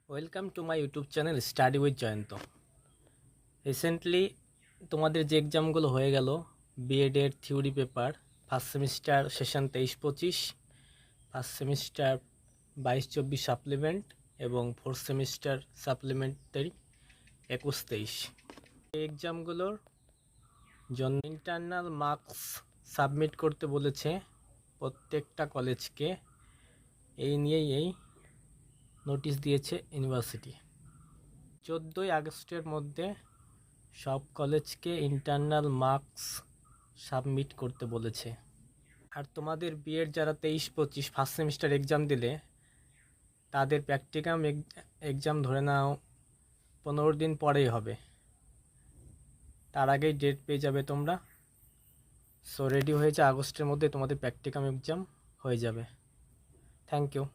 Welcome to my YouTube channel study with Jayanta. Recently তোমাদের যে এক্সামগুলো হয়ে গেল, বিএডের theory paper first semester session 23-25, first semester 22-24 supplement এবং ফোর্থ সেমিস্টার সাপ্লিমেন্টারি 21-23, এই এক্সামগুলোর জন্য ইন্টারনাল মার্কস সাবমিট করতে বলেছে প্রত্যেকটা কলেজকে। এই নিয়েই এই নোটিশ দিয়েছে ইউনিভার্সিটি। 14ই আগস্টের মধ্যে সব কলেজকে ইন্টারনাল মার্কস সাবমিট করতে বলেছে। আর তোমাদের বিএড যারা 23-25 ফার্স্ট সেমিস্টার এক্সাম দিলে, তাদের প্র্যাকটিকাম এক্সাম ধরে নাও 15 দিন পরেই হবে, তার আগেই ডেট পেয়ে যাবে তোমরা। সো রেডি হয়ে যা, আগস্টের মধ্যে তোমাদের প্র্যাকটিকাম এক্সাম হয়ে যাবে। Thank you.